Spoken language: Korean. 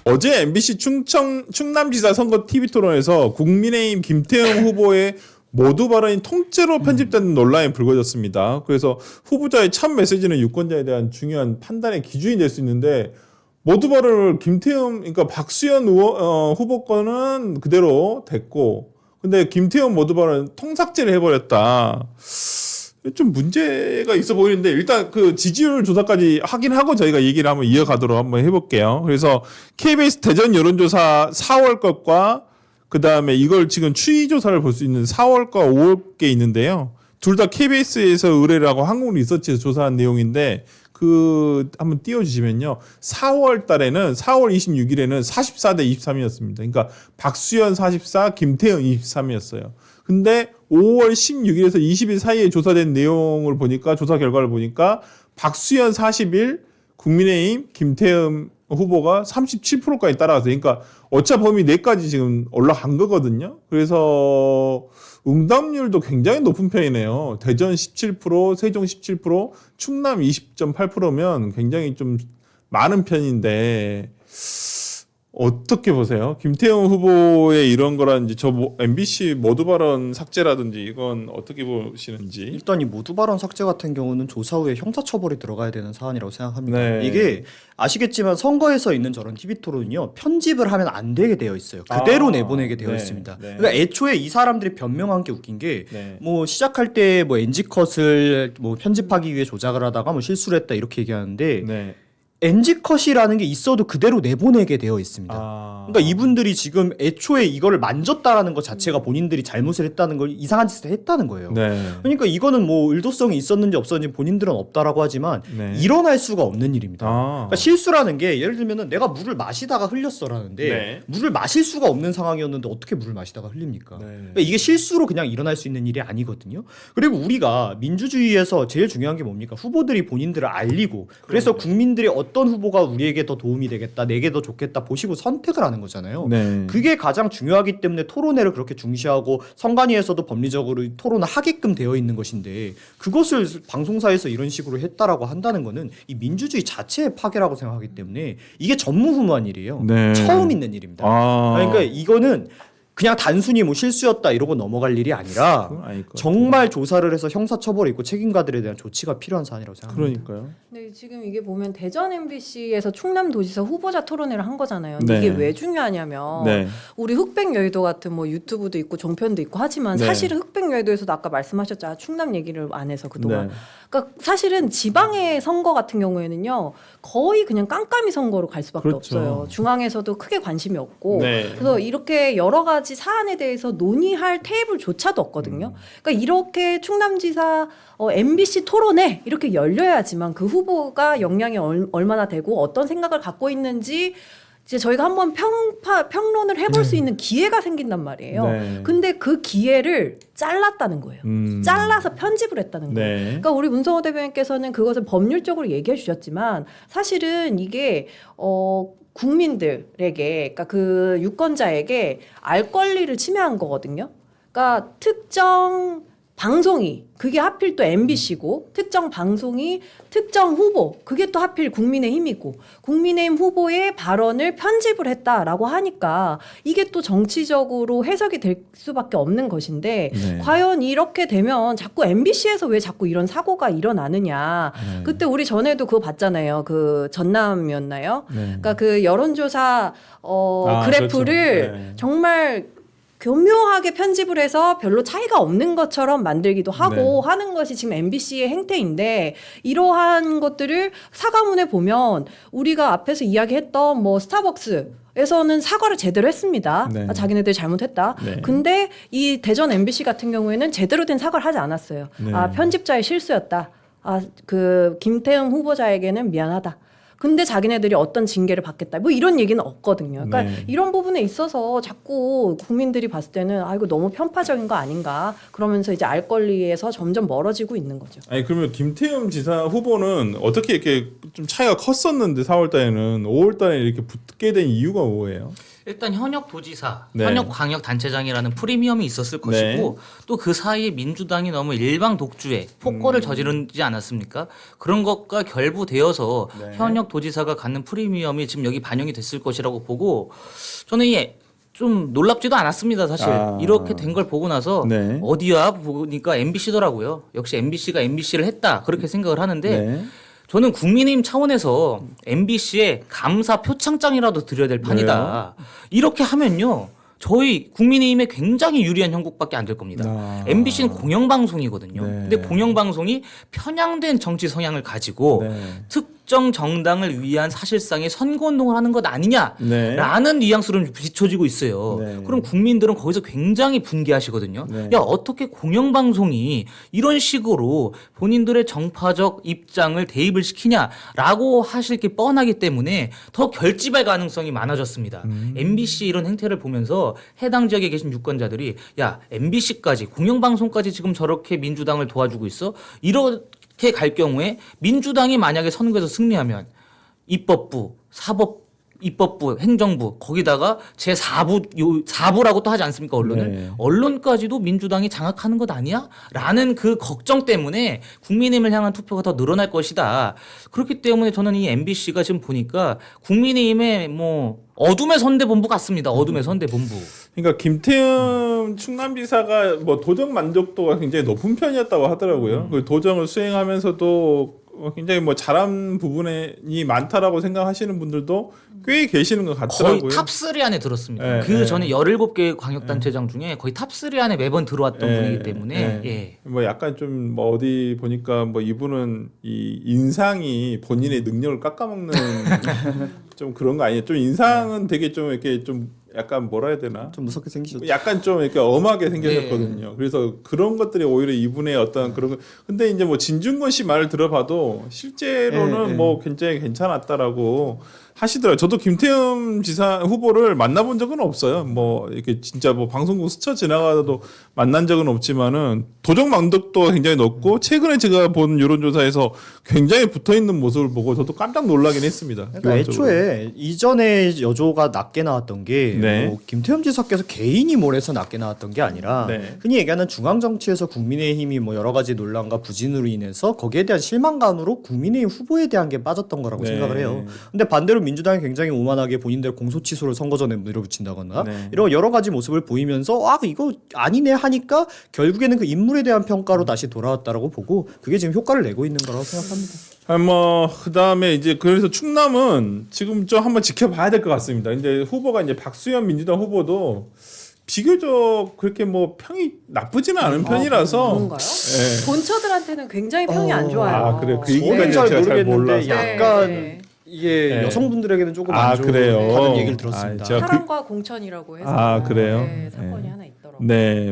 어제 MBC 충남지사 선거 TV 토론에서 국민의힘 김태형 후보의 모두 발언이 통째로 편집된 논란이 불거졌습니다. 그래서 후보자의 첫 메시지는 유권자에 대한 중요한 판단의 기준이 될 수 있는데 모두 발언을 김태형, 그러니까 박수현 후보 거는 그대로 됐고, 근데 김태형 모두 발언 통삭제를 해버렸다. 좀 문제가 있어 보이는데 일단 그 지지율 조사까지 확인하고 저희가 얘기를 한번 이어가도록 한번 해볼게요. 그래서 KBS 대전 여론조사 4월 것과 그 다음에 이걸 지금 추이 조사를 볼 수 있는 4월과 5월 게 있는데요. 둘 다 KBS에서 의뢰를 하고 한국리서치에서 조사한 내용인데 그 한번 띄워주시면요. 4월 달에는 4월 26일에는 44대 23이었습니다. 그러니까 박수현 44, 김태형 23이었어요. 근데 5월 16일에서 20일 사이에 조사된 내용을 보니까 조사 결과를 보니까 박수현 41, 국민의힘 김태형 후보가 37%까지 따라갔어요. 그러니까 오차 범위 내까지 지금 올라간 거거든요. 그래서 응답률도 굉장히 높은 편이네요. 대전 17%, 세종 17%, 충남 20.8%면 굉장히 좀 많은 편인데 어떻게 보세요? 김태형 후보의 이런 거라든지 저 MBC 모두 발언 삭제라든지 이건 어떻게 보시는지. 일단 이 모두 발언 삭제 같은 경우는 조사 후에 형사처벌이 들어가야 되는 사안이라고 생각합니다. 네. 이게 아시겠지만 선거에서 있는 저런 TV 토론은요 편집을 하면 안 되게 되어 있어요. 그대로 내보내게 되어 네. 있습니다. 네. 그러니까 애초에 이 사람들이 변명한 게 웃긴 게 네. 뭐 시작할 때 뭐 NG 컷을 뭐 편집하기 위해 조작을 하다가 뭐 실수를 했다 이렇게 얘기하는데 네. NG 컷이라는 게 있어도 그대로 내보내게 되어 있습니다. 그러니까 이분들이 지금 애초에 이거를 만졌다라는 것 자체가 본인들이 잘못을 했다는 걸 이상한 짓을 했다는 거예요. 네. 그러니까 이거는 뭐 의도성이 있었는지 없었는지 본인들은 없다라고 하지만 네. 일어날 수가 없는 일입니다. 아. 그러니까 실수라는 게 예를 들면은 내가 물을 마시다가 흘렸어라는데 네. 물을 마실 수가 없는 상황이었는데 어떻게 물을 마시다가 흘립니까? 네. 그러니까 이게 실수로 그냥 일어날 수 있는 일이 아니거든요. 그리고 우리가 민주주의에서 제일 중요한 게 뭡니까? 후보들이 본인들을 알리고 그래서 국민들이 어떤 후보가 우리에게 더 도움이 되겠다, 내게 더 좋겠다 보시고 선택을 하는 거잖아요. 네. 그게 가장 중요하기 때문에 토론회를 그렇게 중시하고 선관위에서도 법리적으로 토론을 하게끔 되어 있는 것인데 그것을 방송사에서 이런 식으로 했다라고 한다는 거는 이 민주주의 자체의 파괴라고 생각하기 때문에 이게 전무후무한 일이에요. 네. 처음 있는 일입니다. 그러니까 이거는 그냥 단순히 뭐 실수였다 이러고 넘어갈 일이 아니라 정말 조사를 해서 형사처벌이 있고 책임가들에 대한 조치가 필요한 사안이라고 생각합니다. 그러니까요. 네, 지금 이게 보면 대전 MBC에서 충남도지사 후보자 토론회를 한 거잖아요. 네. 이게 왜 중요하냐면 네. 우리 흑백여의도 같은 뭐 유튜브도 있고 종편도 있고 하지만 네. 사실은 흑백여의도에서도 아까 말씀하셨잖아요. 충남 얘기를 안 해서 그동안. 네. 그러니까 사실은 지방의 선거 같은 경우에는요. 거의 그냥 깜깜이 선거로 갈 수밖에 그렇죠. 없어요. 중앙에서도 크게 관심이 없고. 네. 그래서 이렇게 여러 가지 사안에 대해서 논의할 테이블조차도 없거든요. 그러니까 이렇게 충남지사 MBC 토론회 이렇게 열려야지만 그 후보가 역량이 얼마나 되고 어떤 생각을 갖고 있는지 이제 저희가 한번 평론을 해볼 수 있는 기회가 생긴단 말이에요. 네. 근데 그 기회를 잘랐다는 거예요. 잘라서 편집을 했다는 거예요. 네. 그러니까 우리 문성호 대변인께서는 그것을 법률적으로 얘기해 주셨지만 사실은 이게 국민들에게, 그러니까 그 유권자에게 알 권리를 침해한 거거든요. 그러니까 특정 방송이, 그게 하필 또 MBC고, 특정 방송이 특정 후보, 그게 또 하필 국민의힘이고, 국민의힘 후보의 발언을 편집을 했다라고 하니까 이게 또 정치적으로 해석이 될 수밖에 없는 것인데, 네. 과연 이렇게 되면 자꾸 MBC에서 왜 자꾸 이런 사고가 일어나느냐. 네. 그때 우리 전에도 그거 봤잖아요. 그 전남이었나요? 네. 그러니까 그 여론조사 그래프를 그렇죠. 네. 정말 교묘하게 편집을 해서 별로 차이가 없는 것처럼 만들기도 하고 하는 것이 지금 MBC의 행태인데, 이러한 것들을 사과문에 보면 우리가 앞에서 이야기했던 뭐 스타벅스에서는 사과를 제대로 했습니다. 네. 자기네들 잘못했다. 네. 근데 이 대전 MBC 같은 경우에는 제대로 된 사과를 하지 않았어요. 네. 편집자의 실수였다. 그 김태형 후보자에게는 미안하다. 근데 자기네들이 어떤 징계를 받겠다. 뭐 이런 얘기는 없거든요. 그러니까 네. 이런 부분에 있어서 자꾸 국민들이 봤을 때는 이거 너무 편파적인 거 아닌가. 그러면서 이제 알 권리에서 점점 멀어지고 있는 거죠. 아니 그러면 김태형 지사 후보는 어떻게 이렇게 좀 차이가 컸었는데 4월 달에는 5월 달에 이렇게 붙게 된 이유가 뭐예요? 일단 현역 도지사, 네. 현역 광역 단체장이라는 프리미엄이 있었을 것이고 또 그 사이에 민주당이 너무 일방 독주에 폭거를 저지르지 않았습니까? 그런 것과 결부되어서 네. 현역 도지사가 갖는 프리미엄이 지금 여기 반영이 됐을 것이라고 보고 저는 이게 좀 놀랍지도 않았습니다. 사실 아. 이렇게 된 걸 보고 나서 네. 어디야 보니까 MBC더라고요. 역시 MBC가 MBC를 했다 그렇게 생각을 하는데 네. 저는 국민의힘 차원에서 MBC에 감사 표창장이라도 드려야 될 판이다. 이렇게 하면요. 저희 국민의힘에 굉장히 유리한 형국밖에 안 될 겁니다. 아. MBC는 공영방송이거든요. 네. 근데 공영방송이 편향된 정치 성향을 가지고 네. 특정 정당을 위한 사실상의 선거운동을 하는 것 아니냐라는 네. 뉘앙스로 비춰지고 있어요. 네. 그럼 국민들은 거기서 굉장히 분개하시거든요. 네. 야 어떻게 공영방송이 이런 식으로 본인들의 정파적 입장을 대입을 시키냐라고 하실 게 뻔하기 때문에 더 결집할 가능성이 많아졌습니다. MBC 이런 행태를 보면서 해당 지역에 계신 유권자들이 야 MBC까지 공영방송까지 지금 저렇게 민주당을 도와주고 있어? 이렇게 갈 경우에 민주당이 만약에 선거에서 승리하면 입법부, 입법부, 행정부 거기다가 제4부 4부라고 또 하지 않습니까 언론은 네. 언론까지도 민주당이 장악하는 것 아니야? 라는 그 걱정 때문에 국민의힘을 향한 투표가 더 늘어날 것이다. 그렇기 때문에 저는 이 MBC가 지금 보니까 국민의힘의 뭐 어둠의 선대본부 같습니다. 어둠의 선대본부. 그러니까 김태흠 충남지사가 뭐 도정 만족도가 굉장히 높은 편이었다고 하더라고요. 그 도정을 수행하면서도 굉장히 뭐 잘한 부분이 많다라고 생각하시는 분들도 꽤 계시는 것 같더라고요. 거의 탑3 안에 들었습니다. 네, 그 네. 전에 17개 광역단체장 중에 거의 탑3 안에 매번 들어왔던 네, 분이기 때문에 네. 예. 뭐 약간 좀 뭐 어디 보니까 뭐 이분은 이 인상이 본인의 능력을 깎아먹는 좀 그런 거 아니에요? 좀 인상은 되게 좀 이렇게 좀 약간 뭐라 해야 되나? 좀 무섭게 생기셨죠. 약간 좀 이렇게 엄하게 생기셨거든요. 그래서 그런 것들이 오히려 이분의 어떤 그런 거. 근데 이제 뭐 진중권 씨 말을 들어봐도 실제로는 예, 예. 뭐 굉장히 괜찮았다라고 하시더라고요. 저도 김태흠 지사 후보를 만나본 적은 없어요. 뭐 이렇게 진짜 뭐 방송국 스쳐 지나가도 만난 적은 없지만은 도정 만족도가 굉장히 높고 최근에 제가 본 여론조사에서 굉장히 붙어 있는 모습을 보고 저도 깜짝 놀라긴 했습니다. 그러니까 기본적으로. 애초에 이전에 여조가 낮게 나왔던 게 네. 뭐 김태흠 지사께서 개인이 뭘 해서 낮게 나왔던 게 아니라 네. 흔히 얘기하는 중앙 정치에서 국민의힘이 뭐 여러 가지 논란과 부진으로 인해서 거기에 대한 실망감으로 국민의힘 후보에 대한 게 빠졌던 거라고 네. 생각을 해요. 근데 반대로 민주당이 굉장히 오만하게 본인들 공소 취소를 선거 전에 밀어붙인다거나 네. 이런 여러 가지 모습을 보이면서 아 이거 아니네 하니까 결국에는 그 인물에 대한 평가로 다시 돌아왔다라고 보고 그게 지금 효과를 내고 있는 거라고 생각합니다. 뭐 그다음에 이제 그래서 충남은 지금 좀 한번 지켜봐야 될 것 같습니다. 근데 후보가 이제 박수현 민주당 후보도 비교적 그렇게 뭐 평이 나쁘지는 않은 편이라서 그런가요? 예. 본처들한테는 굉장히 평이 안 좋아요. 아, 그래요? 그 얘기가 저는 이제 잘 제가 잘 모르겠는데 몰라서. 약간 네. 이게 네. 여성분들에게는 조금 아, 안 그래요? 좋다는 얘기를 들었습니다. 아, 제가 사랑과 공천이라고 해서 아, 그래요? 네, 사건이 네. 하나 있더라고요. 네.